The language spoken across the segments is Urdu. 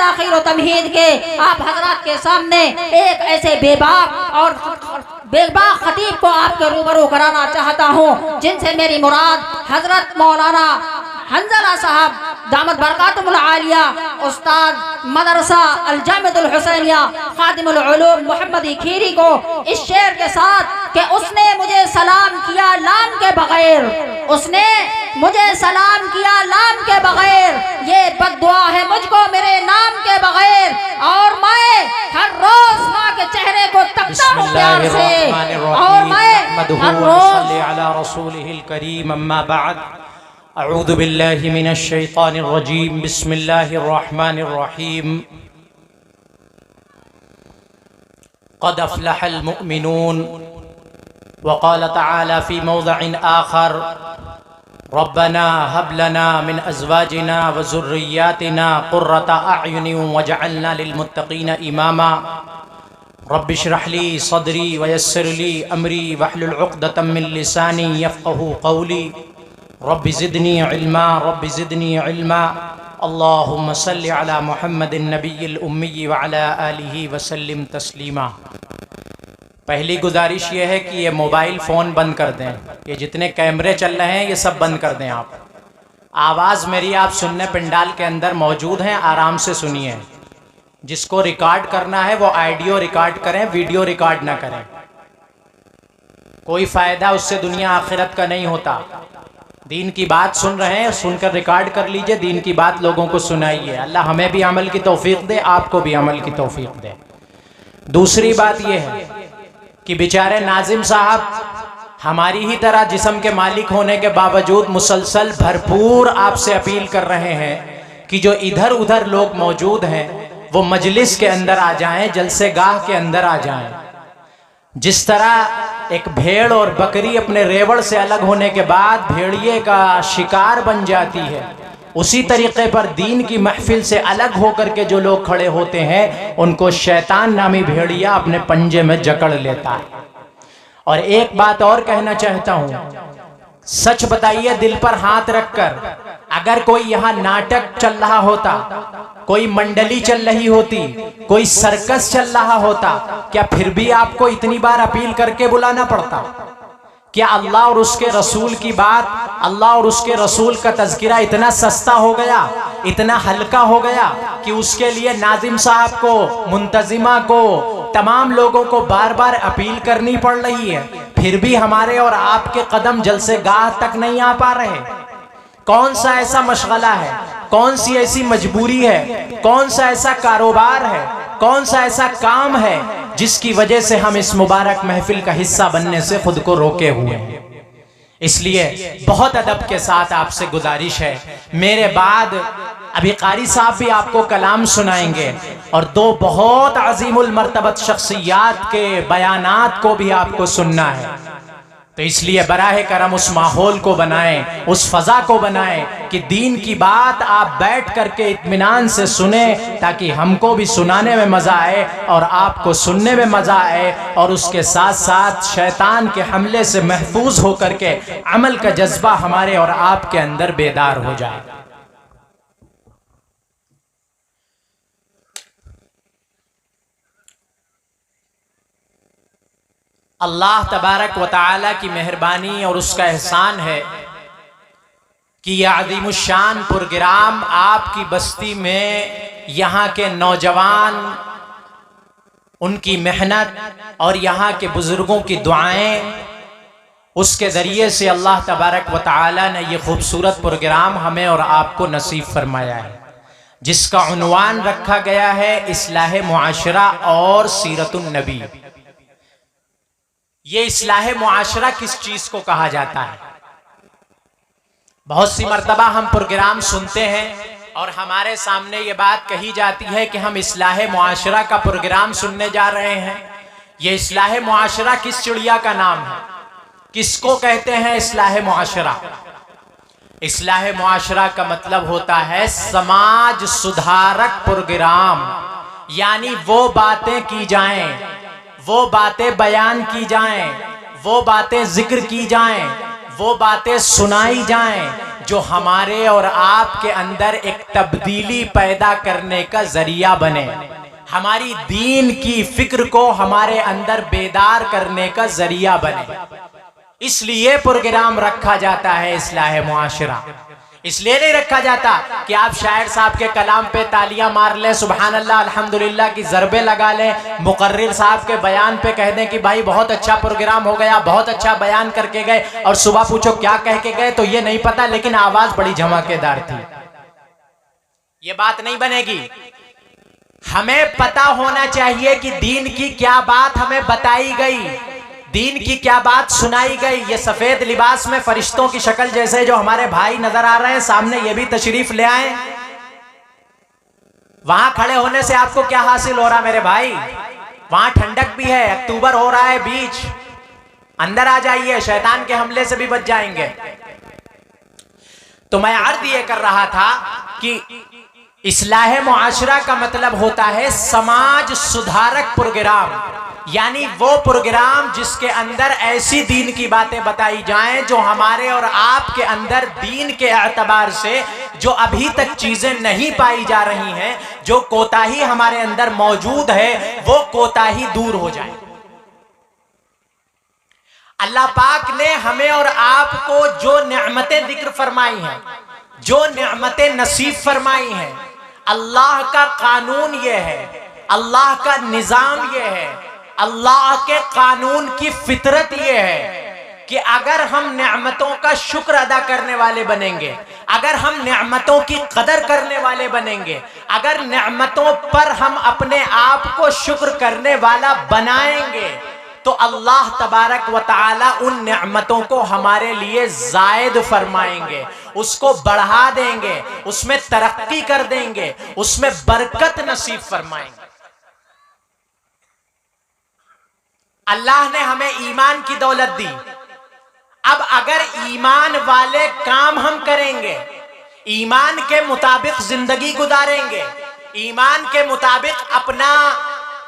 تاخیر و تمہید کے آپ حضرات کے سامنے ایک ایسے بے باک خطیب کو آپ کے روبرو کرانا چاہتا ہوں جن سے میری مراد حضرت مولانا حنظلہ صاحب دامت برکاتہم العالیہ، استاد مدرسہ الجامعۃ الحسینیہ خادم العلوم محمدی کھیری کو اس شعر کے ساتھ کہ اس نے مجھے سلام کیا لام کے بغیر، اس نے مجھے سلام کیا لام کے بغیر، یہ بد دعا ہے مجھ کو میرے نام کے بغیر، اور میں ہر روز ماں کے چہرے کو تکتا ہوں پیار سے، اور میں ہر روز علی رسولہ الکریم اما بعد اعوذ باللہ من الشیطان الرجیم بسم اللہ الرحمن الرحیم قد افلح المؤمنون وقال تعالی فی موضع آخر ربنا هب لنا من ازواجنا وذرياتنا قرة اعین واجعلنا للمتقین اماما رب اشرح لي صدری ويسر لي امری واحلل عقدة من لسانی یفقهوا قولی رب زدنی علما رب زدنی علما اللہم صل علی محمد النبی الامی وعلی آلہ وسلم تسلیما۔ پہلی گزارش یہ ہے کہ یہ موبائل فون بند کر دیں، یہ جتنے کیمرے چل رہے ہیں یہ سب بند کر دیں۔ آپ آواز میری آپ سننے پنڈال کے اندر موجود ہیں، آرام سے سنیے۔ جس کو ریکارڈ کرنا ہے وہ آڈیو ریکارڈ کریں، ویڈیو ریکارڈ نہ کریں، کوئی فائدہ اس سے دنیا آخرت کا نہیں ہوتا۔ دین کی بات سن رہے ہیں، سن کر ریکارڈ کر لیجئے، دین کی بات لوگوں کو سنائیے۔ اللہ ہمیں بھی عمل کی توفیق دے، آپ کو بھی عمل کی توفیق دے۔ دوسری بات یہ ہے کہ بیچارے ناظم صاحب ہماری ہی طرح جسم کے مالک ہونے کے باوجود مسلسل بھرپور آپ سے اپیل کر رہے ہیں کہ جو ادھر ادھر لوگ موجود ہیں وہ مجلس کے اندر آ جائیں، جلسے گاہ کے اندر آ جائیں۔ جس طرح ایک بھیڑ اور بکری اپنے ریوڑ سے الگ ہونے کے بعد بھیڑیے کا شکار بن جاتی ہے، اسی طریقے پر دین کی محفل سے الگ ہو کر کے جو لوگ کھڑے ہوتے ہیں ان کو شیطان نامی بھیڑیا اپنے پنجے میں جکڑ لیتا ہے۔ اور ایک بات اور کہنا چاہتا ہوں، سچ بتائیے دل پر ہاتھ رکھ کر، اگر کوئی یہاں ناٹک چل رہا ہوتا، کوئی منڈلی چل رہی ہوتی، کوئی سرکس چل رہا ہوتا، کیا پھر بھی آپ کو اتنی بار اپیل کر کے بلانا پڑتا؟ کیا اللہ اور اس کے رسول کی بات، اللہ اور اس کے رسول کا تذکرہ اتنا سستا ہو گیا، اتنا ہلکا ہو گیا کہ اس کے لیے ناظم صاحب کو، منتظمہ کو، تمام لوگوں کو بار بار اپیل کرنی پڑ رہی ہے؟ پھر بھی ہمارے اور آپ کے قدم جلسے گاہ تک نہیں آ پا رہے۔ کون سا ایسا مشغلہ ہے، کون سی ایسی مجبوری ہے، کون سا ایسا کاروبار ہے، کون سا ایسا کام ہے جس کی وجہ سے ہم اس مبارک محفل کا حصہ بننے سے خود کو روکے ہوئے ہیں؟ اس لیے بہت ادب کے ساتھ آپ سے گزارش ہے، میرے بعد ابھی قاری صاحب بھی آپ کو کلام سنائیں گے اور دو بہت عظیم المرتبت شخصیات کے بیانات کو بھی آپ کو سننا ہے، تو اس لیے براہ کرم اس ماحول کو بنائیں، اس فضا کو بنائیں کہ دین کی بات آپ بیٹھ کر کے اطمینان سے سنیں، تاکہ ہم کو بھی سنانے میں مزہ آئے اور آپ کو سننے میں مزہ آئے، اور اس کے ساتھ ساتھ شیطان کے حملے سے محفوظ ہو کر کے عمل کا جذبہ ہمارے اور آپ کے اندر بیدار ہو جائے۔ اللہ تبارک و تعالی کی مہربانی اور اس کا احسان ہے کہ یہ عظیم الشان پروگرام آپ کی بستی میں یہاں کے نوجوان، ان کی محنت اور یہاں کے بزرگوں کی دعائیں، اس کے ذریعے سے اللہ تبارک و تعالی نے یہ خوبصورت پروگرام ہمیں اور آپ کو نصیب فرمایا ہے، جس کا عنوان رکھا گیا ہے اصلاح معاشرہ اور سیرت النبی۔ یہ اصلاح معاشرہ کس چیز کو کہا جاتا ہے؟ بہت سی مرتبہ ہم پروگرام سنتے ہیں اور ہمارے سامنے یہ بات کہی جاتی ہے کہ ہم اصلاح معاشرہ کا پروگرام سننے جا رہے ہیں۔ یہ اصلاح معاشرہ کس چڑیا کا نام ہے؟ کس کو کہتے ہیں اصلاح معاشرہ؟ اصلاح معاشرہ کا مطلب ہوتا ہے سماج سدھارک پروگرام، یعنی وہ باتیں کی جائیں، وہ باتیں بیان کی جائیں، وہ باتیں ذکر کی جائیں، وہ باتیں سنائی جائیں، جو ہمارے اور آپ کے اندر ایک تبدیلی پیدا کرنے کا ذریعہ بنے، ہماری دین کی فکر کو ہمارے اندر بیدار کرنے کا ذریعہ بنے۔ اس لیے پروگرام رکھا جاتا ہے اصلاح معاشرہ، اس لیے نہیں رکھا جاتا کہ آپ شاعر صاحب کے کلام پہ تالیاں مار لیں، سبحان اللہ الحمدللہ کی ضربے لگا لیں، مقرر صاحب کے بیان پہ کہہ دیں کہ بھائی بہت اچھا پروگرام ہو گیا، بہت اچھا بیان کر کے گئے، اور صبح پوچھو کیا کہہ کے گئے تو یہ نہیں پتا، لیکن آواز بڑی دھماکے دار تھی۔ یہ بات نہیں بنے گی۔ ہمیں پتا ہونا چاہیے کہ دین کی کیا بات ہمیں بتائی گئی، دین کی کیا بات سنائی گئی۔ یہ سفید لباس میں فرشتوں کی شکل جیسے جو ہمارے بھائی نظر آ رہے ہیں سامنے، یہ بھی تشریف لے آئیں۔ وہاں کھڑے ہونے سے آپ کو کیا حاصل ہو رہا میرے بھائی؟ وہاں ٹھنڈک بھی ہے، اکتوبر ہو رہا ہے بیچ، اندر آ جائیے، شیطان کے حملے سے بھی بچ جائیں گے۔ تو میں عرض یہ کر رہا تھا کہ اصلاح معاشرہ کا مطلب ہوتا ہے سماج سدھارک پروگرام، یعنی وہ پروگرام جس کے اندر ایسی دین کی باتیں بتائی جائیں جو ہمارے اور آپ کے اندر دین کے اعتبار سے جو ابھی تک چیزیں نہیں پائی جا رہی ہیں، جو کوتاہی ہمارے اندر موجود ہے، وہ کوتاہی دور ہو جائے۔ اللہ پاک نے ہمیں اور آپ کو جو نعمتیں ذکر فرمائی ہیں، جو نعمتیں نصیب فرمائی ہیں، اللہ کا قانون یہ ہے، اللہ کا نظام یہ ہے، اللہ کے قانون کی فطرت یہ ہے کہ اگر ہم نعمتوں کا شکر ادا کرنے والے بنیں گے، اگر ہم نعمتوں کی قدر کرنے والے بنیں گے، اگر نعمتوں پر ہم اپنے آپ کو شکر کرنے والا بنائیں گے، تو اللہ تبارک و تعالی ان نعمتوں کو ہمارے لیے زائد فرمائیں گے، اس کو بڑھا دیں گے، اس میں ترقی کر دیں گے، اس میں برکت نصیب فرمائیں گے۔ اللہ نے ہمیں ایمان کی دولت دی، اب اگر ایمان والے کام ہم کریں گے، ایمان کے مطابق زندگی گزاریں گے، ایمان کے مطابق اپنا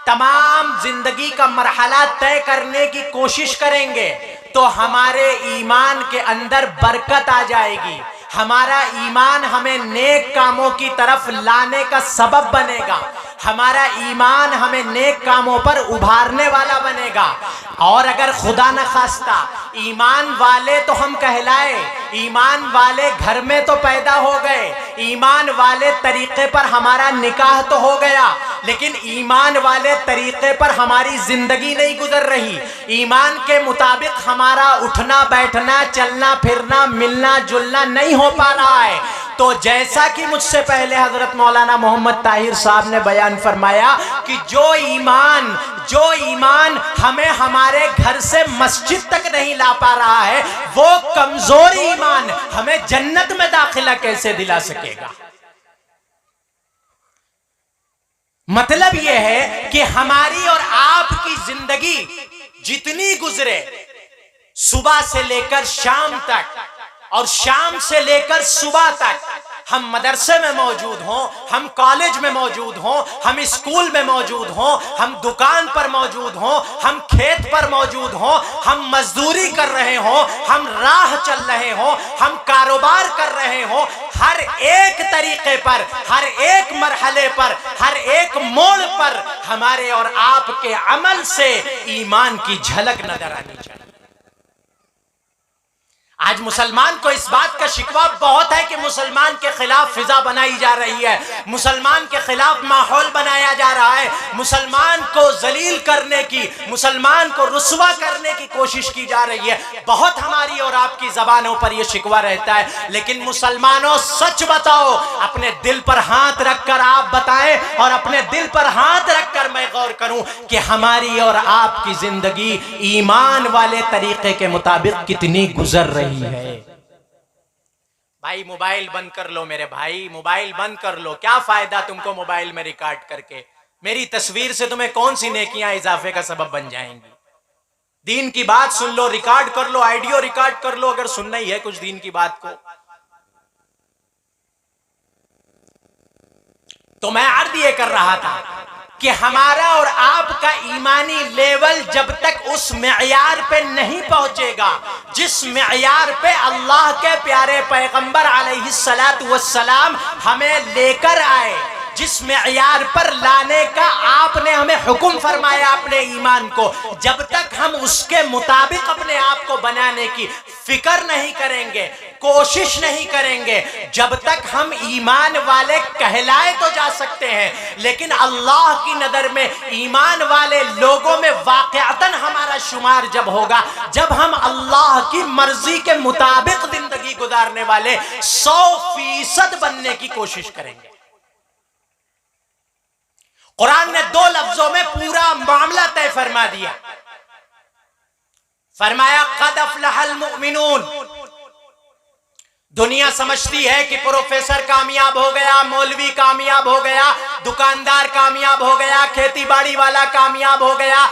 تمام زندگی کا مرحلہ طے کرنے کی کوشش کریں گے، تو ہمارے ایمان کے اندر برکت آ جائے گی، ہمارا ایمان ہمیں نیک کاموں کی طرف لانے کا سبب بنے گا، ہمارا ایمان ہمیں نیک کاموں پر ابھارنے والا بنے گا۔ اور اگر خدا نخواستہ ایمان والے تو ہم کہلائے، ایمان والے گھر میں تو پیدا ہو گئے، ایمان والے طریقے پر ہمارا نکاح تو ہو گیا، لیکن ایمان والے طریقے پر ہماری زندگی نہیں گزر رہی، ایمان کے مطابق ہمارا اٹھنا بیٹھنا چلنا پھرنا ملنا جلنا نہیں ہو پا رہا ہے، تو جیسا کہ مجھ سے پہلے حضرت مولانا محمد طاہر صاحب نے بیان فرمایا کہ جو ایمان ہمیں ہمارے گھر سے مسجد تک نہیں لا پا رہا ہے، وہ کمزور ایمان ہمیں جنت میں داخلہ کیسے دلا سکے گا؟ مطلب یہ ہے کہ ہماری اور آپ کی زندگی جتنی گزرے، صبح سے لے کر شام تک اور شام سے لے کر صبح تک، ہم مدرسے میں موجود ہوں، ہم کالج میں موجود ہوں، ہم اسکول میں موجود ہوں، ہم دکان پر موجود ہوں، ہم کھیت پر موجود ہوں، ہم مزدوری کر رہے ہوں، ہم راہ چل رہے ہوں، ہم کاروبار کر رہے ہوں، ہر ایک طریقے پر، ہر ایک مرحلے پر، ہر ایک موڑ پر ہمارے اور آپ کے عمل سے ایمان کی جھلک نظر آنی چاہیے۔ آج مسلمان کو اس بات کا شکوہ بہت ہے کہ مسلمان کے خلاف فضا بنائی جا رہی ہے، مسلمان کے خلاف ماحول بنایا جا رہا ہے، مسلمان کو ذلیل کرنے کی، مسلمان کو رسوا کرنے کی کوشش کی جا رہی ہے۔ بہت ہماری اور آپ کی زبانوں پر یہ شکوہ رہتا ہے، لیکن مسلمانوں سچ بتاؤ، اپنے دل پر ہاتھ رکھ کر آپ بتائیں، اور اپنے دل پر ہاتھ رکھ کر میں غور کروں کہ ہماری اور آپ کی زندگی ایمان والے طریقے کے مطابق کتنی گزر رہی ہے۔ بھائی موبائل بند کر لو میرے بھائی، موبائل بند کر لو، کیا فائدہ تم کو موبائل میں ریکارڈ کر کے؟ میری تصویر سے تمہیں کون سی نیکیاں اضافے کا سبب بن جائیں گی؟ دین کی بات سن لو، ریکارڈ کر لو، آئیڈیو ریکارڈ کر لو اگر سننا ہی ہے کچھ دین کی بات کو۔ تو میں عرض یہ کر رہا تھا کہ ہمارا اور آپ کا ایمانی لیول جب تک اس معیار پہ نہیں پہنچے گا جس معیار پہ اللہ کے پیارے پیغمبر علیہ السلام ہمیں لے کر آئے، جس معیار پر لانے کا آپ نے ہمیں حکم فرمایا اپنے ایمان کو، جب تک ہم اس کے مطابق اپنے آپ کو بنانے کی فکر نہیں کریں گے، کوشش نہیں کریں گے، جب تک ہم ایمان والے کہلائے تو جا سکتے ہیں، لیکن اللہ کی نظر میں ایمان والے لوگوں میں واقعتاً ہمارا شمار جب ہوگا جب ہم اللہ کی مرضی کے مطابق زندگی گزارنے والے 100% بننے کی کوشش کریں گے۔ قرآن نے 2 لفظوں میں پورا معاملہ طے فرما دیا، فرمایا قد افلح المؤمنون۔ دنیا سمجھتی ہے کہ پروفیسر کامیاب ہو گیا، مولوی کامیاب ہو گیا، دکاندار کامیاب ہو گیا، کھیتی باڑی والا کامیاب ہو گیا،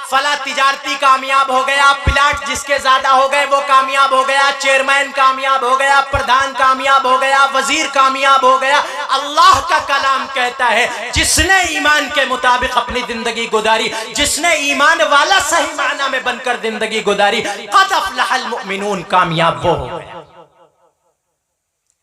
فلاں تجارتی کامیاب ہو گیا، پلاٹ جس کے زیادہ ہو گئے وہ کامیاب ہو گیا، چیئرمین کامیاب ہو گیا، پردھان کامیاب ہو گیا، وزیر کامیاب ہو گیا۔ اللہ کا کلام کہتا ہے جس نے ایمان کے مطابق اپنی زندگی گزاری، جس نے ایمان والا صحیح معنی میں بن کر زندگی گزاری، قد افلح المؤمنون، کامیاب وہ ہو گیا۔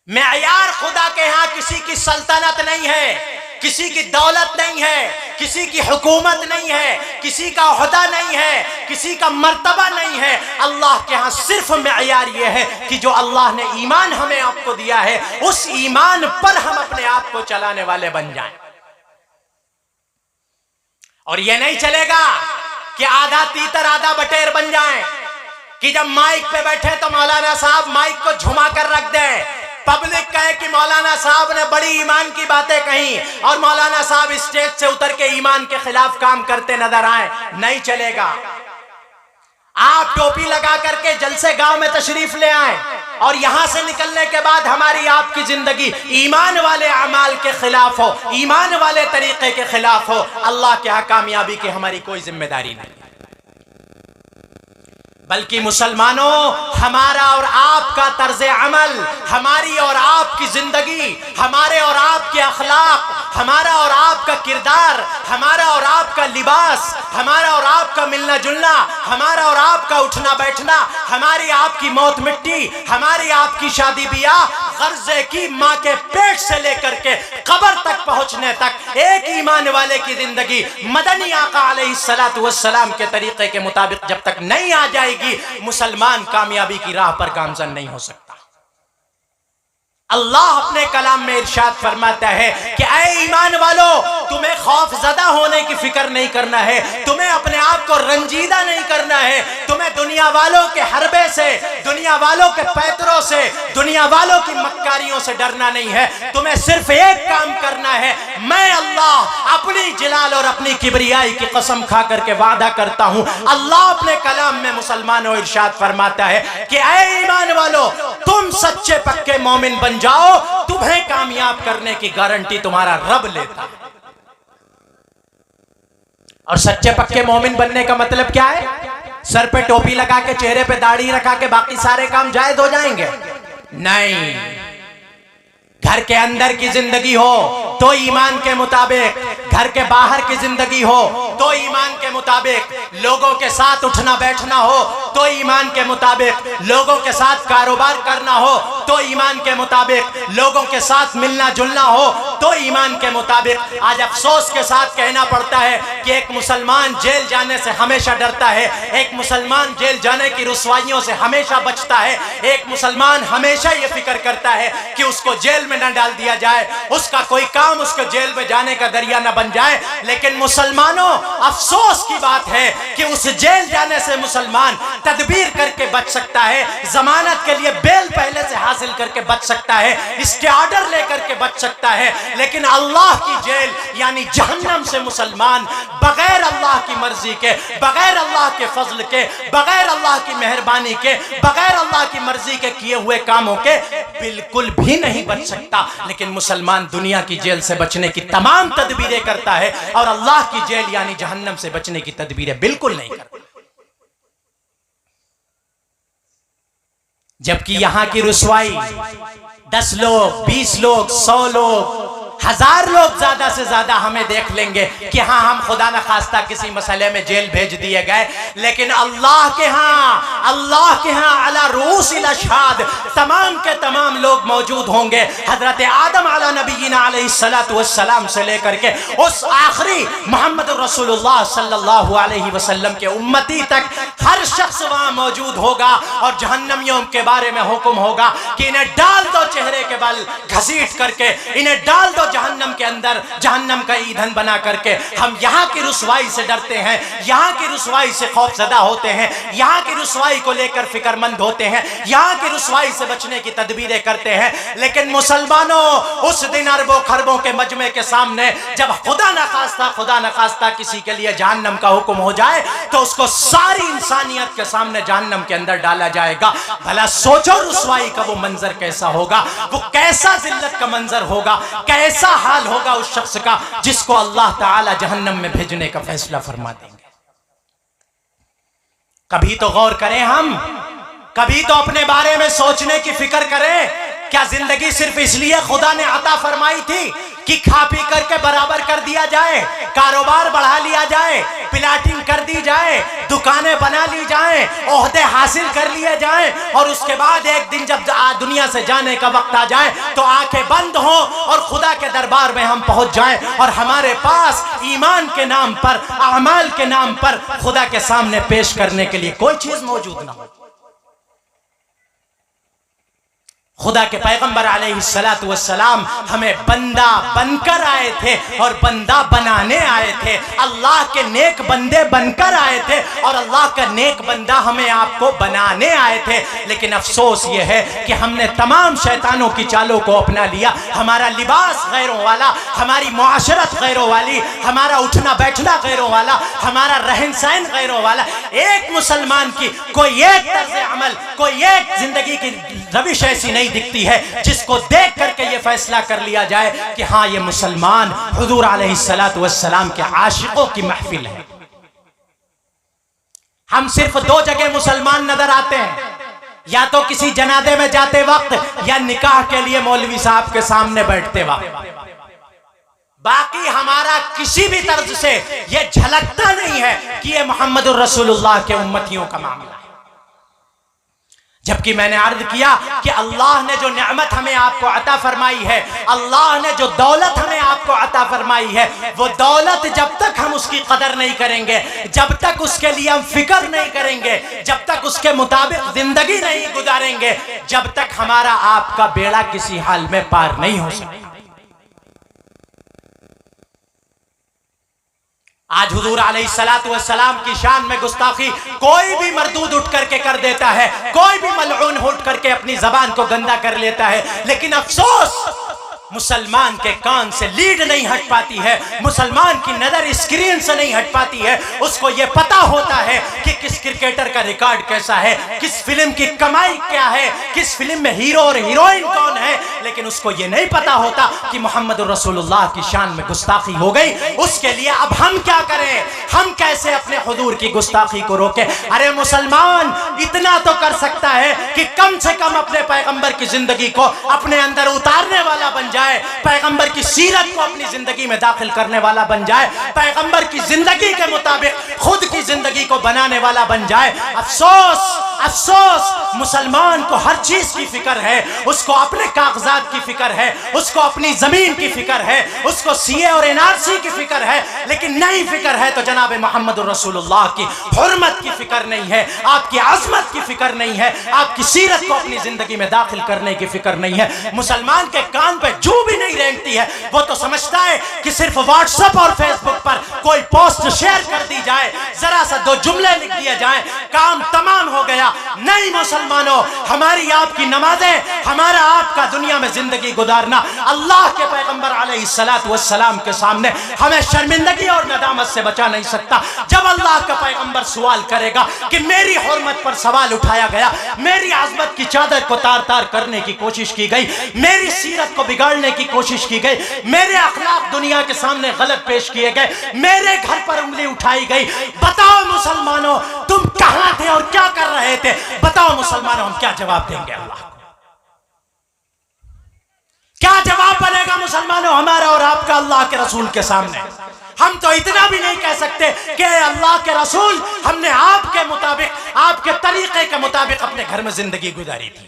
معیار خدا کے ہاں کسی کی سلطنت نہیں ہے، کسی کی دولت نہیں ہے، کسی کی حکومت نہیں ہے، کسی کا عہدہ نہیں ہے، کسی کا مرتبہ نہیں ہے۔ اللہ کے ہاں صرف معیار یہ ہے کہ جو اللہ نے ایمان ہمیں آپ کو دیا ہے اس ایمان پر ہم اپنے آپ کو چلانے والے بن جائیں۔ اور یہ نہیں چلے گا کہ آدھا تیتر آدھا بٹیر بن جائیں، کہ جب مائک پہ بیٹھے تو مولانا صاحب مائک کو جھما کر رکھ دیں، پبلک کہے کہ مولانا صاحب نے بڑی ایمان کی باتیں کہیں اور مولانا صاحب اسٹیج سے اتر کے ایمان کے خلاف کام کرتے نظر آئیں۔ نہیں چلے گا۔ آپ ٹوپی لگا کر کے جلسے گاؤں میں تشریف لے آئیں اور یہاں سے نکلنے کے بعد ہماری آپ کی زندگی ایمان والے اعمال کے خلاف ہو، ایمان والے طریقے کے خلاف ہو، اللہ کے ہاں کامیابی کی ہماری کوئی ذمہ داری نہیں۔ بلکہ مسلمانوں، ہمارا اور آپ کا طرز عمل، ہماری اور آپ کی زندگی، ہمارے اور آپ کے اخلاق، ہمارا اور آپ کا کردار، ہمارا اور آپ کا لباس، ہمارا اور آپ کا ملنا جلنا، ہمارا اور آپ کا اٹھنا بیٹھنا، ہماری آپ کی موت مٹی، ہماری آپ کی شادی بیاہ، غرضے کی ماں کے پیٹ سے لے کر کے قبر تک پہنچنے تک ایک ایمان والے کی زندگی مدنی آقا علیہ السلام کے طریقے کے مطابق جب تک نہیں آ جائے گی، مسلمان کامیابی کی راہ پر گامزن نہیں ہو سکتا۔ اللہ اپنے کلام میں ارشاد فرماتا ہے کہ اے ایمان والو، تمہیں خوف زدہ ہونے کی فکر نہیں کرنا ہے، تمہیں اپنے آپ کو رنجیدہ نہیں کرنا ہے، تمہیں دنیا والوں کے حربے سے، دنیا والوں کے پیتروں سے، دنیا والوں کی مکاریوں سے ڈرنا نہیں ہے، تمہیں صرف ایک کام کرنا ہے۔ میں اللہ اپنی جلال اور اپنی کبریائی کی قسم کھا کر کے وعدہ کرتا ہوں، اللہ اپنے کلام میں مسلمانوں ارشاد فرماتا ہے کہ اے ایمان والو، تم سچے پکے مومن بن جاؤ، تمہیں کامیاب کرنے کی گارنٹی تمہارا رب لیتا ہے۔ اور سچے پکے مومن بننے کا مطلب کیا ہے؟ سر پہ ٹوپی لگا کے چہرے پہ داڑھی رکھا کے باقی سارے کام جائز ہو جائیں گے؟ نہیں۔ گھر کے اندر کی زندگی ہو تو ایمان کے مطابق، گھر کے باہر کی زندگی ہو تو ایمان کے مطابق، لوگوں کے ساتھ اٹھنا بیٹھنا ہو تو ایمان کے مطابق، لوگوں کے ساتھ کاروبار کرنا ہو تو ایمان کے مطابق، لوگوں کے ساتھ ملنا جلنا ہو تو ایمان کے مطابق۔ آج افسوس کے ساتھ کہنا پڑتا ہے کہ ایک مسلمان جیل جانے سے ہمیشہ ڈرتا ہے، ایک مسلمان جیل جانے کی رسوائیوں سے ہمیشہ بچتا ہے، ایک مسلمان ہمیشہ یہ فکر کرتا ہے کہ اس کو جیل میں نہ ڈال دیا جائے، اس کا کوئی کام اس کو جیل میں جانے کا ذریعہ نہ بن جائے۔ لیکن مسلمانوں، افسوس کی بات ہے کہ اس جیل جانے سے مسلمان تدبیر کر کے بچ سکتا ہے، ضمانت کے لیے بیل پہلے سے حاصل کر کے بچ سکتا ہے، اسٹے آرڈر لے کر کے بچ سکتا ہے، لیکن اللہ کی جیل یعنی جہنم سے مسلمان بغیر اللہ کی مرضی کے، بغیر اللہ کے فضل کے، بغیر اللہ کی مہربانی کے، بغیر اللہ کی مرضی کے کیے ہوئے کاموں کے بالکل بھی نہیں بچ سکتا۔ لیکن مسلمان دنیا کی جیل سے بچنے کی تمام تدبیریں کرتا ہے اور اللہ کی جیل یعنی جہنم سے بچنے کی تدبیریں بالکل نہیں کرتا۔ جبکہ یہاں کی رسوائی 10 لوگ، 20 لوگ، 100 لوگ، 1000 لوگ زیادہ سے زیادہ ہمیں دیکھ لیں گے کہ ہاں ہم خدا نخواستہ کسی مسئلے میں جیل بھیج دیے گئے، لیکن اللہ کے ہاں علی رؤوس الاشہاد تمام کے تمام لوگ موجود ہوں گے۔ حضرت آدم علی نبینا علیہ السلام سے لے کر کے اس آخری محمد رسول اللہ صلی اللہ علیہ وسلم کے امتی تک ہر شخص وہاں موجود ہوگا، اور جہنمیوں کے بارے میں حکم ہوگا کہ انہیں ڈال دو چہرے کے بل گھسیٹ کر کے، انہیں ڈال دو جہنم کے اندر، جہنم کا ایندھن بنا کر کے۔ ہم یہاں کی رسوائی سے ڈرتے ہیں، یہاں کی رسوائی سے خوف زدہ ہوتے ہیں، یہاں کی رسوائی کو لے کر فکر مند ہوتے ہیں، یہاں کی رسوائی سے بچنے کی تدبیریں کرتے ہیں، لیکن مسلمانوں اس دن اربوں خربوں کے مجمع کے سامنے جب خدا نخواستہ کسی کے لیے جہنم کا حکم ہو جائے تو اس کو ساری انسانیت کے سامنے جہنم کے اندر ڈالا جائے گا۔ بھلا سوچو رسوائی کا وہ منظر کیسا ہوگا، وہ کیسا ذلت کا منظر ہوگا، کیسا حال ہوگا اس شخص کا جس کو اللہ تعالی جہنم میں بھیجنے کا فیصلہ فرما دیں گے۔ کبھی تو غور کریں، ہم کبھی تو اپنے بارے میں سوچنے کی فکر کریں، کیا زندگی صرف اس لیے خدا نے عطا فرمائی تھی کہ کھا پی کر کے برابر کر دیا جائے، کاروبار بڑھا لیا جائے، پلاٹنگ کر دی جائے، دکانیں بنا لی جائیں، عہدے حاصل کر لیے جائیں، اور اس کے بعد ایک دن جب دنیا سے جانے کا وقت آ جائے تو آنکھیں بند ہوں اور خدا کے دربار میں ہم پہنچ جائیں اور ہمارے پاس ایمان کے نام پر، اعمال کے نام پر خدا کے سامنے پیش کرنے کے لیے کوئی چیز موجود نہ ہو؟ خدا کے پیغمبر علیہ السلام ہمیں بندہ بن کر آئے تھے اور بندہ بنانے آئے تھے، اللہ کے نیک بندے بن کر آئے تھے اور اللہ کا نیک بندہ ہمیں آپ کو بنانے آئے تھے۔ لیکن افسوس یہ ہے کہ ہم نے تمام شیطانوں کی چالوں کو اپنا لیا، ہمارا لباس غیروں والا، ہماری معاشرت غیروں والی، ہمارا اٹھنا بیٹھنا غیروں والا، ہمارا رہن سہن غیروں والا۔ ایک مسلمان کی کوئی ایک طرز عمل، کوئی ایک زندگی کی روش ایسی نہیں دکھتی ہے جس کو دیکھ کر کے یہ فیصلہ کر لیا جائے کہ ہاں یہ مسلمان حضور علیہ السلام کے عاشقوں کی محفل ہے۔ ہم صرف 2 جگہ مسلمان نظر آتے ہیں، یا تو کسی جنازے میں جاتے وقت یا نکاح کے لیے مولوی صاحب کے سامنے بیٹھتے وقت، باقی ہمارا کسی بھی طرز سے یہ جھلکتا نہیں ہے کہ یہ محمد الرسول اللہ کے امتیوں کا معاملہ ہے۔ جبکہ میں نے عرض کیا کہ اللہ نے جو نعمت ہمیں آپ کو عطا فرمائی ہے، اللہ نے جو دولت ہمیں آپ کو عطا فرمائی ہے، وہ دولت جب تک ہم اس کی قدر نہیں کریں گے، جب تک اس کے لیے ہم فکر نہیں کریں گے، جب تک اس کے مطابق زندگی نہیں گزاریں گے، جب تک ہمارا آپ کا بیڑا کسی حال میں پار نہیں ہو سکتا۔ آج حضور علیہ السلام کی شان میں گستاخی کوئی بھی مردود اٹھ کر کے کر دیتا ہے، کوئی بھی ملعون اٹھ کر کے اپنی زبان کو گندا کر لیتا ہے، لیکن افسوس مسلمان کے کان سے لیڈ نہیں ہٹ پاتی ہے، مسلمان کی نظر اسکرین سے نہیں ہٹ پاتی ہے۔ اس کو یہ پتا ہوتا ہے کہ کس کرکٹر کا ریکارڈ کیسا ہے، کس فلم کی کمائی کیا ہے، کس فلم میں ہیرو اور ہیروئن کون ہے، لیکن اس کو یہ نہیں پتا ہوتا کہ محمد رسول اللہ کی شان میں گستاخی ہو گئی۔ اس کے لیے اب ہم کیا کریں؟ ہم کیسے اپنے حضور کی گستاخی کو روکیں؟ ارے مسلمان اتنا تو کر سکتا ہے کہ کم سے کم اپنے پیغمبر کی زندگی کو اپنے اندر اتارنے والا بن جائے، پیغمبر کی سیرت کو اپنی زندگی میں داخل کرنے والا بن جائے، پیغمبر کی زندگی کے مطابق خود کی زندگی کو بنانے والا بن جائے۔ افسوس مسلمان کو ہر چیز کی فکر ہے، اس کو اپنے کاغذات کی فکر ہے، اس کو اپنی زمین کی فکر ہے، اس کو سی اے اور این آر سی کی فکر ہے، لیکن نہیں فکر ہے تو جناب محمد رسول اللہ کی حرمت کی فکر نہیں ہے، آپ کی عظمت کی فکر نہیں ہے، آپ کی سیرت کو اپنی زندگی میں داخل کرنے کی فکر نہیں ہے۔ مسلمان کے کان پہ جو بھی نہیں رینگتی ہے، وہ تو سمجھتا ہے کہ صرف واٹس ایپ اور فیس بک پر کوئی پوسٹ شیئر کر دی جائے، ذرا سا 2 جملے لکھ دیے جائیں، کام تمام ہو گیا۔ نہیں مسلمانوں، ہماری آپ کی نمازیں، ہمارا آپ کا دنیا میں زندگی گزارنا اللہ کے پیغمبر علیہ السلام کے سامنے ہمیں شرمندگی اور ندامت سے بچا نہیں سکتا۔ جب اللہ کا پیغمبر سوال کرے گا کہ میری حرمت پر سوال اٹھایا گیا، میری عظمت کی چادر کو تار تار کرنے کی کوشش کی گئی، میری سیرت کو بگاڑنے کی کوشش کی گئی، میرے اخلاق دنیا کے سامنے غلط پیش کیے گئے، میرے گھر پر انگلی اٹھائی گئی، بتاؤ مسلمانوں تم کہاں تھے اور کیا کر رہے تھے؟ بتاؤ مسلمانوں ہم کیا جواب دیں گے؟ اللہ کیا جواب بنے گا مسلمانوں ہمارا اور آپ کا اللہ کے رسول کے سامنے؟ ہم تو اتنا بھی نہیں کہہ سکتے کہ اللہ کے رسول ہم نے آپ کے مطابق، آپ کے طریقے کے مطابق اپنے گھر میں زندگی گزاری تھی۔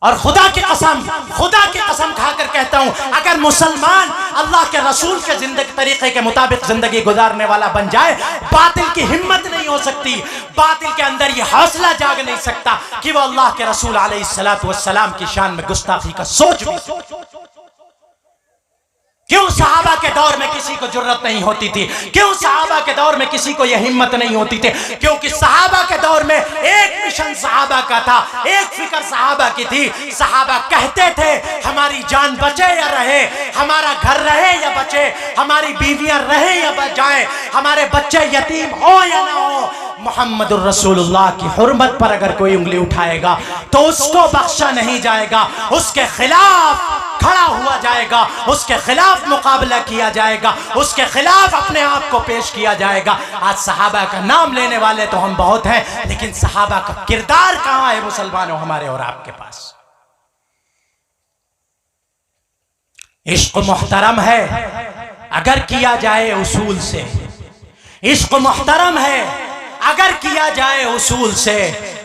اور خدا کی قسم کھا کر کہتا ہوں، اگر مسلمان اللہ کے رسول کے زندگی طریقے کے مطابق زندگی گزارنے والا بن جائے، باطل کی ہمت نہیں ہو سکتی، باطل کے اندر یہ حوصلہ جاگ نہیں سکتا کہ وہ اللہ کے رسول علیہ السلام کی شان میں گستاخی کا سوچ بھی۔ کیوں صحابہ کے دور میں کسی کو جرت نہیں ہوتی تھی؟ کیوں صحابہ کے دور میں کسی کو یہ ہمت نہیں ہوتی تھی؟ کیونکہ صحابہ کے دور میں ایک مشن صحابہ کا تھا، ایک فکر صحابہ کی تھی۔ صحابہ کہتے تھے ہماری جان بچے یا رہے، ہمارا گھر رہے یا بچے، ہماری بیویاں رہے یا بچ جائیں، ہمارے بچے یتیم ہو یا نہ ہو، محمد الرسول اللہ کی حرمت پر اگر کوئی انگلی اٹھائے گا تو اس کو بخشا نہیں جائے گا، اس کے خلاف کھڑا ہوا جائے گا، اس کے خلاف مقابلہ کیا جائے گا، اس کے خلاف اپنے آپ کو پیش کیا جائے گا۔ آج صحابہ کا نام لینے والے تو ہم بہت ہیں، لیکن صحابہ کا کردار کہاں ہے مسلمانوں ہمارے اور آپ کے پاس؟ عشق محترم ہے اگر کیا جائے اصول سے، عشق محترم ہے اگر کیا جائے اصول سے،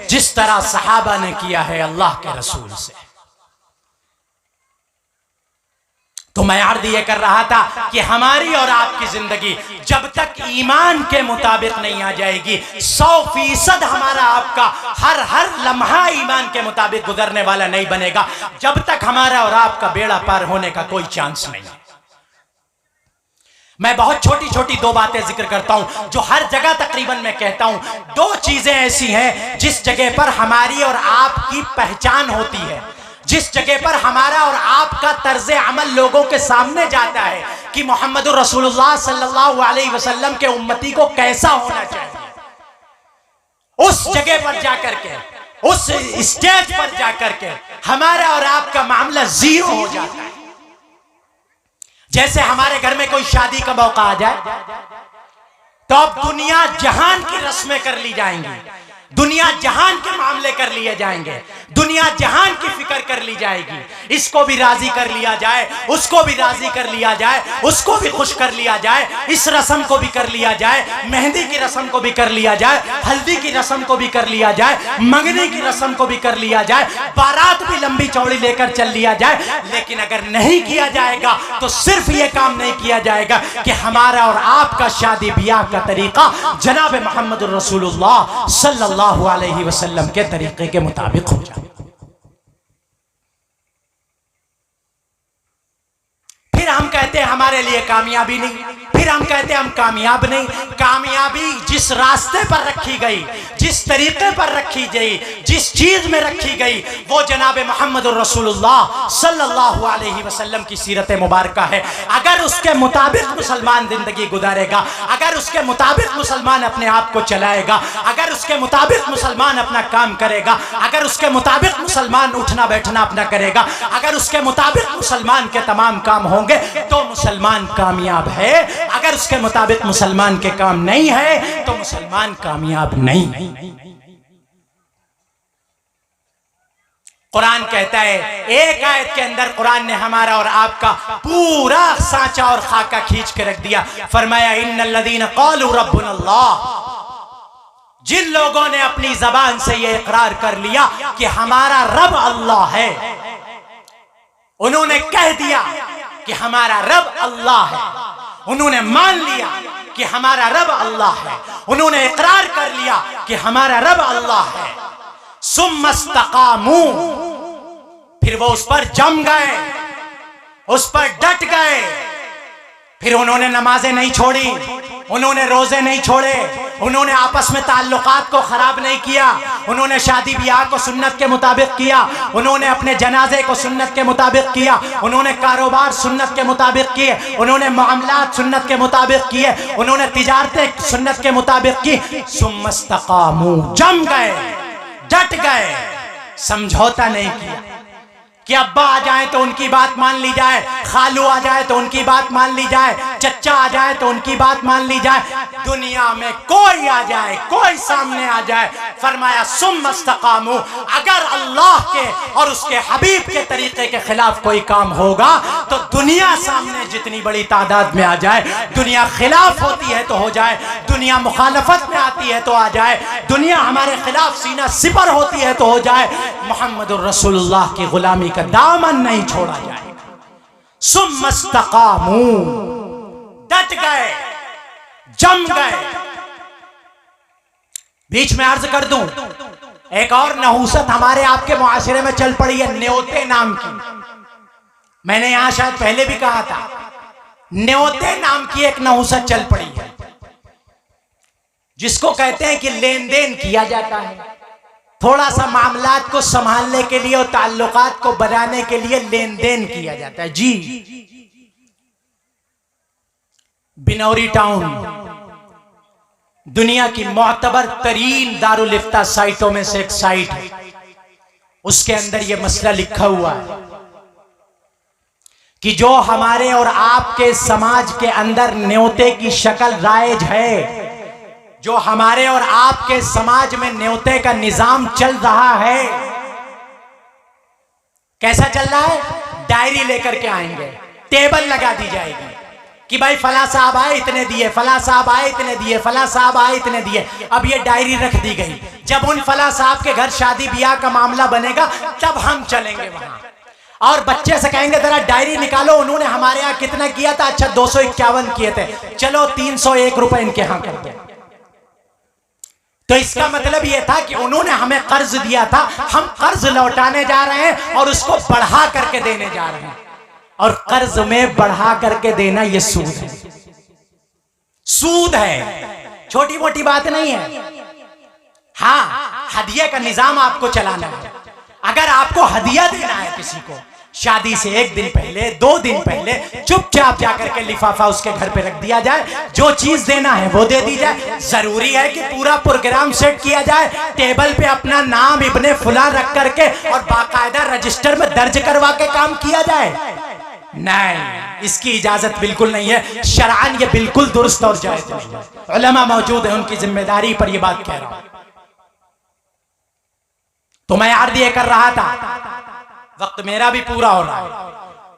جس طرح صحابہ نے کیا ہے اللہ کے رسول سے۔ تو میں عرض یہ کر رہا تھا کہ ہماری اور آپ کی زندگی جب تک ایمان کے مطابق نہیں آ جائے گی، 100% ہمارا آپ کا ہر لمحہ ایمان کے مطابق گزرنے والا نہیں بنے گا، جب تک ہمارا اور آپ کا بیڑا پار ہونے کا کوئی چانس نہیں۔ میں بہت چھوٹی چھوٹی دو باتیں ذکر کرتا ہوں جو ہر جگہ تقریباً میں کہتا ہوں۔ دو چیزیں ایسی ہیں جس جگہ پر ہماری اور آپ کی پہچان ہوتی ہے، جس جگہ پر ہمارا اور آپ کا طرز عمل لوگوں کے سامنے جاتا ہے کہ محمد الرسول اللہ صلی اللہ علیہ وسلم کے امتی کو کیسا ہونا چاہیے، اس جگہ پر جا کر کے، اس اسٹیج پر جا کر کے ہمارا اور آپ کا معاملہ زیرو ہو جاتا ہے۔ جیسے ہمارے گھر میں کوئی شادی کا موقع آ جائے تو اب دنیا جہان کی رسمیں کر لی جائیں گی، دنیا جہان کے معاملے کر لیے جائیں گے، دنیا جہان کی فکر کر لی جائے گی، اس کو بھی راضی کر لیا جائے، اس کو بھی راضی کر لیا جائے، اس کو بھی خوش کر لیا جائے، اس رسم کو بھی کر لیا جائے، مہندی کی رسم کو بھی کر لیا جائے، ہلدی کی رسم کو بھی کر لیا جائے، منگنی کی رسم کو بھی کر لیا جائے، بارات بھی لمبی چوڑی لے کر چل لیا جائے۔ لیکن اگر نہیں کیا جائے گا تو صرف یہ کام نہیں کیا جائے گا کہ ہمارا اور آپ کا شادی بیاہ کا طریقہ جناب محمد الرسول اللہ صلی اللہ علیہ وسلم کے طریقے کے مطابق ہو جائے۔ پھر ہم کہتے ہیں ہمارے لیے کامیابی نہیں، پھر ہم کہتے ہیں ہم کامیاب نہیں۔ کامیابی جس راستے پر رکھی گئی، جس طریقے پر رکھی گئی، جس چیز میں رکھی گئی، وہ جناب محمد الرسول اللہ صلی اللہ علیہ وسلم کی سیرت مبارکہ ہے۔ اگر اس کے مطابق مسلمان زندگی گزارے گا، اگر اس کے مطابق مسلمان اپنے آپ کو چلائے گا، اگر اس کے مطابق مسلمان اپنا کام کرے گا، اگر اس کے مطابق مسلمان اٹھنا بیٹھنا اپنا کرے گا، اگر اس کے مطابق مسلمان کے تمام کام ہوں گے تو مسلمان کامیاب ہے۔ اگر اس کے مطابق مسلمان کے کام نہیں ہے تو مسلمان کامیاب نہیں۔ قرآن کہتا ہے، ایک آیت کے اندر قرآن نے ہمارا اور آپ کا پورا سانچہ اور خاکہ کھینچ کے رکھ دیا۔ فرمایا ان الذین قالوا ربنا اللہ، جن لوگوں نے اپنی زبان سے یہ اقرار کر لیا کہ ہمارا رب اللہ ہے، انہوں نے کہہ دیا کہ ہمارا رب اللہ ہے، انہوں نے مان لیا کہ ہمارا رب اللہ ہے، انہوں نے اقرار کر لیا کہ ہمارا رب اللہ ہے۔ ثم استقاموا، پھر وہ اس پر جم گئے، اس پر ڈٹ گئے، پھر انہوں نے نمازیں نہیں چھوڑی، انہوں نے روزے نہیں چھوڑے، انہوں نے آپس میں تعلقات کو خراب نہیں کیا، انہوں نے شادی بیاہ کو سنت کے مطابق کیا، انہوں نے اپنے جنازے کو سنت کے مطابق کیا، انہوں نے کاروبار سنت کے مطابق کیے، انہوں نے معاملات سنت کے مطابق کیے، انہوں نے تجارتیں سنت کے مطابق کی۔ ثم استقاموا، جم گئے، ڈٹ گئے، سمجھوتا نہیں کیا کہ ابا آ جائیں تو ان کی بات مان لی جائے، خالو آ جائے تو ان کی بات مان لی جائے، چچا آ جائے تو ان کی بات مان لی جائے، دنیا میں کوئی آ جائے، کوئی سامنے آ جائے، فرمایا ثم استقاموا، اگر اللہ کے اور اس کے حبیب کے طریقے کے خلاف کوئی کام ہوگا تو دنیا سامنے جتنی بڑی تعداد میں آ جائے، دنیا خلاف ہوتی ہے تو ہو جائے، دنیا مخالفت میں آتی ہے تو آ جائے، دنیا ہمارے خلاف سینہ سپر ہوتی ہے تو ہو جائے، محمد الرسول اللہ کی غلامی کا دامن نہیں چھوڑا جائے گا۔ ثم استقاموا، ڈٹ گئے، جم گئے۔ بیچ میں عرض کر دوں، ایک اور نحوست ہمارے آپ کے معاشرے میں چل پڑی ہے، نیوتے نام کی۔ میں نے یہاں شاید پہلے بھی کہا تھا، نیوتے نام کی ایک نحوست چل پڑی ہے، جس کو کہتے ہیں کہ لین دین کیا جاتا ہے، تھوڑا سا معاملات کو سنبھالنے کے لیے اور تعلقات کو بنانے کے لیے لین دین کیا جاتا ہے۔ جی، بنوری ٹاؤن دنیا کی معتبر ترین دارالافتاء سائٹوں میں سے ایک سائٹ ہے، اس کے اندر یہ مسئلہ لکھا ہوا ہے کہ جو ہمارے اور آپ کے سماج کے اندر نیوتے کی شکل رائج ہے، جو ہمارے اور آپ کے سماج میں نیوتے کا نظام چل رہا ہے، کیسا چل رہا ہے؟ ڈائری لے کر کے آئیں گے، ٹیبل لگا دی جائے گی کہ بھائی فلاں صاحب آئے اتنے دیے، فلاں صاحب آئے اتنے دیے، فلاں صاحب آئے اتنے دیے۔ اب یہ ڈائری رکھ دی گئی، جب ان فلاں صاحب کے گھر شادی بیاہ کا معاملہ بنے گا تب ہم چلیں گے وہاں، اور بچے سے کہیں گے ذرا ڈائری نکالو، انہوں نے ہمارے ہاں کتنا کیا تھا؟ اچھا 251 کیے تھے، چلو 301 روپے ان کے ہاں کر دیں۔ تو اس کا مطلب یہ تھا کہ انہوں نے ہمیں قرض دیا تھا، ہم قرض لوٹانے جا رہے ہیں اور اس کو بڑھا کر کے دینے جا رہے ہیں، اور قرض میں بڑھا کر کے دینا یہ سود ہے، سود ہے، چھوٹی موٹی بات نہیں ہے۔ ہاں، ہدیے کا نظام آپ کو چلانا ہے، اگر آپ کو ہدیہ دینا ہے کسی کو، شادی سے 1 دن پہلے 2 دن پہلے چپ چاپ جا کر کے لفافہ اس کے گھر پہ رکھ دیا جائے، جو چیز دینا ہے وہ دے دی جائے۔ ضروری ہے کہ پورا پروگرام سیٹ کیا جائے، ٹیبل پہ اپنا نام ابن فلاں رکھ کر کے اور باقاعدہ رجسٹر میں درج کروا کے کام کیا جائے؟ نہیں، اس کی اجازت بالکل نہیں ہے، شرعاً یہ بالکل درست اور جائز نہیں ہے۔ علماء موجود ہیں، ان کی ذمہ داری پر یہ بات کہہ رہا ہوں۔ تو میں عرض یہ کر رہا تھا، وقت میرا بھی پورا ہو رہا ہے،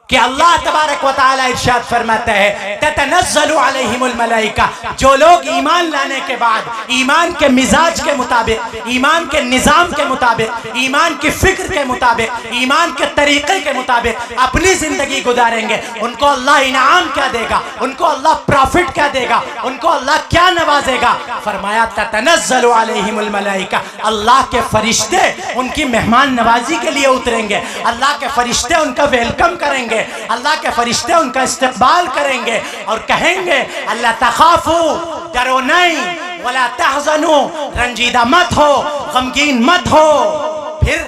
کہ اللہ تبارک و تعالی ارشاد فرماتا ہے تتنزل علیہم الملائکہ، جو لوگ ایمان لانے کے بعد ایمان کے مزاج کے مطابق، ایمان کے نظام کے مطابق، ایمان کی فکر کے مطابق، ایمان کے طریقے کے مطابق اپنی زندگی گزاریں گے، ان کو اللہ انعام کیا دے گا، ان کو اللہ پروفٹ کیا دے گا، ان کو اللہ کیا نوازے گا؟ فرمایا تتنزل علیہم الملائکہ، اللہ کے فرشتے ان کی مہمان نوازی کے لیے اتریں گے، اللہ کے فرشتے ان کا ویلکم کریں گے، اللہ کے فرشتے ان کا استقبال کریں گے اور کہیں گے اللہ تخافوا، ڈرو نہیں، ولا تحزنوا، رنجیدہ مت ہو، غمگین مت ہو۔ پھر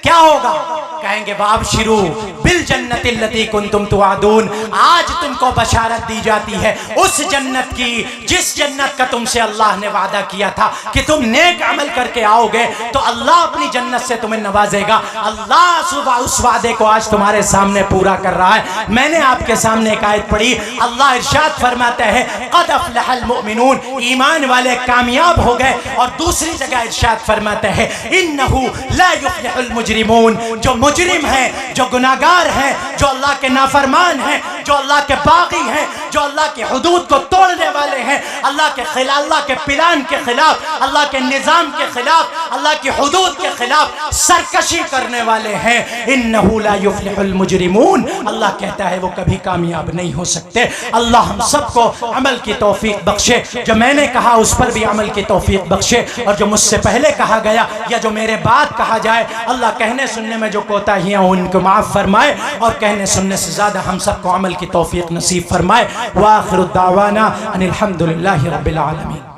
کیا ہوگا؟ کہیں گے وابشروا بالجنت التی کنتم توعدون، آج تم کو بشارت دی جاتی ہے اس جنت کی جس جنت کا تم سے اللہ نے وعدہ کیا تھا کہ تم نیک عمل کر کے آؤ گے تو اللہ اپنی جنت سے تمہیں نوازے گا۔ اللہ صبح اس وعدے کو آج تمہارے سامنے پورا کر رہا ہے۔ میں نے آپ کے سامنے ایک آیت پڑھی، اللہ ارشاد فرماتا ہے قد افلح المؤمنون، ایمان والے کامیاب ہو گئے، اور دوسری جگہ ارشاد فرماتا ہے انہو لا یفلح المجرمون، جو مجرم ہیں، جو گناہگار ہیں، جو اللہ کے نافرمان ہیں، جو اللہ کے باغی ہیں، جو اللہ کے حدود کو توڑنے والے ہیں، اللہ کے خلاف، اللہ کے پلان کے خلاف، اللہ کے نظام کے خلاف، اللہ کی حدود کے خلاف سرکشی کرنے والے ہیں، انہو لا یفلح المجرمون، اللہ کہتا ہے وہ کبھی کامیاب نہیں ہو سکتے۔ اللہ ہم سب کو عمل کی توفیق بخشے، جو میں نے کہا اس پر بھی عمل کی توفیق بخشے، اور جو مجھ سے پہلے کہا گیا یا جو میرے بعد کہا جائے، اللہ کہنے سننے میں جو کوتاہیاں ان کو معاف فرمائے، اور کہنے سننے سے زیادہ ہم سب کو عمل کی توفیق نصیب فرمائے۔ وآخر الدعوانا ان الحمدللہ رب العالمین۔